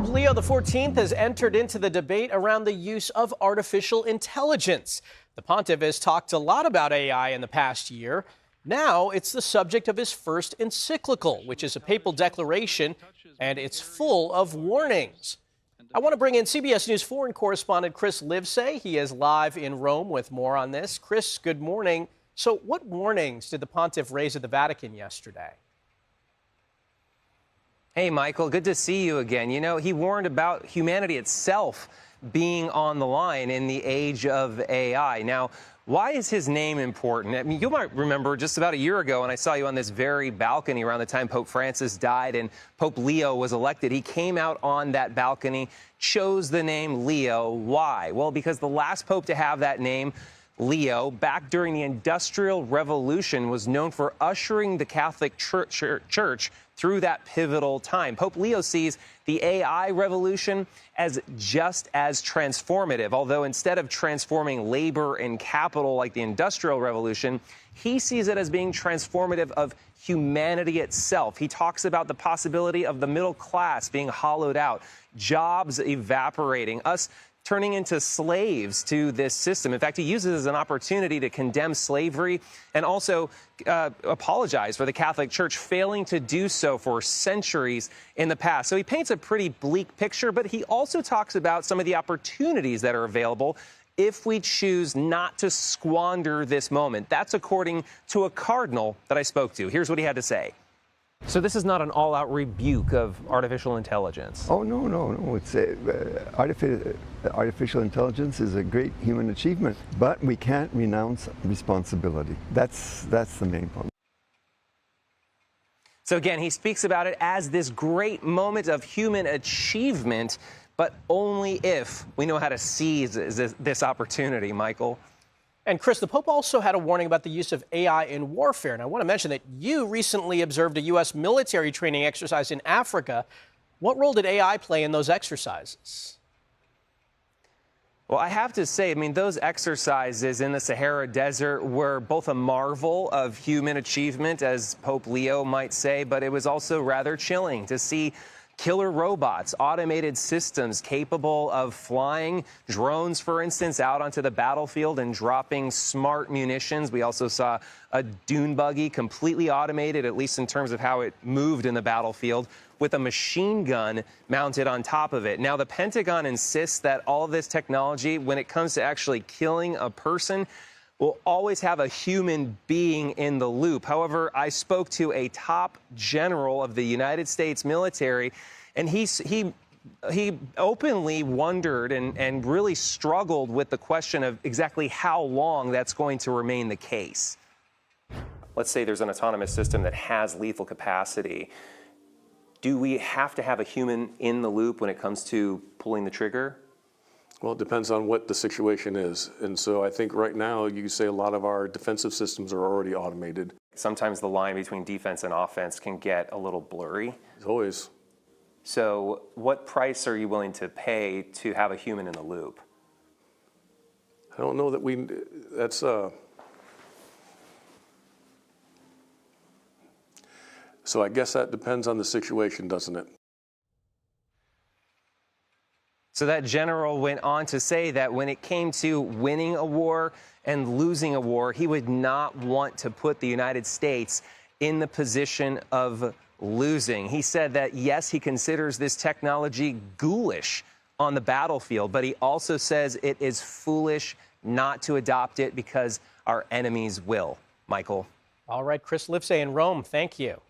Pope Leo XIV has entered into the debate around the use of artificial intelligence. The pontiff has talked a lot about AI in the past year. Now it's the subject of his first encyclical, which is a papal declaration, and it's full of warnings. I want to bring in CBS News foreign correspondent Chris Livesay. He is live in Rome with more on this. Chris, good morning. So what warnings did the pontiff raise at the Vatican yesterday? Hey, Michael, good to see you again. You know, he warned about humanity itself being on the line in the age of AI. Now, why is his name important? I mean, you might remember just about a year ago when I saw you on this very balcony around the time Pope Francis died and Pope Leo was elected. He came out on that balcony, chose the name Leo. Why? Well, because the last pope to have that name, Leo, back during the Industrial Revolution, was known for ushering the Catholic Church through that pivotal time. Pope Leo sees the AI revolution as just as transformative, although instead of transforming labor and capital like the Industrial Revolution, he sees it as being transformative of humanity itself. He talks about the possibility of the middle class being hollowed out, jobs evaporating, us turning into slaves to this system. In fact, he uses it as an opportunity to condemn slavery and also apologize for the Catholic Church failing to do so for centuries in the past. So he paints a pretty bleak picture, but he also talks about some of the opportunities that are available if we choose not to squander this moment. That's according to a cardinal that I spoke to. Here's what he had to say. So this is not an all-out rebuke of artificial intelligence. Oh, no. It's artificial intelligence is a great human achievement, but we can't renounce responsibility. That's the main point. So again, he speaks about it as this great moment of human achievement, but only if we know how to seize this opportunity, Michael. And Chris, the Pope also had a warning about the use of AI in warfare. And I want to mention that you recently observed a U.S. military training exercise in Africa. What role did AI play in those exercises? Well, I have to say, I mean, those exercises in the Sahara Desert were both a marvel of human achievement, as Pope Leo might say, but it was also rather chilling to see killer robots, automated systems capable of flying drones, for instance, out onto the battlefield and dropping smart munitions. We also saw a dune buggy completely automated, at least in terms of how it moved in the battlefield, with a machine gun mounted on top of it. Now, the Pentagon insists that all of this technology, when it comes to actually killing a person, will always have a human being in the loop. However, I spoke to a top general of the United States military, and he openly wondered and really struggled with the question of exactly how long that's going to remain the case. Let's say there's an autonomous system that has lethal capacity. Do we have to have a human in the loop when it comes to pulling the trigger? Well, it depends on what the situation is. And so I think right now you could say a lot of our defensive systems are already automated. Sometimes the line between defense and offense can get a little blurry. Always. So what price are you willing to pay to have a human in the loop? I don't know that that's so I guess that depends on the situation, doesn't it? So that general went on to say that when it came to winning a war and losing a war, he would not want to put the United States in the position of losing. He said that, yes, he considers this technology ghoulish on the battlefield, but he also says it is foolish not to adopt it because our enemies will. Michael. All right, Chris Livesay in Rome, thank you.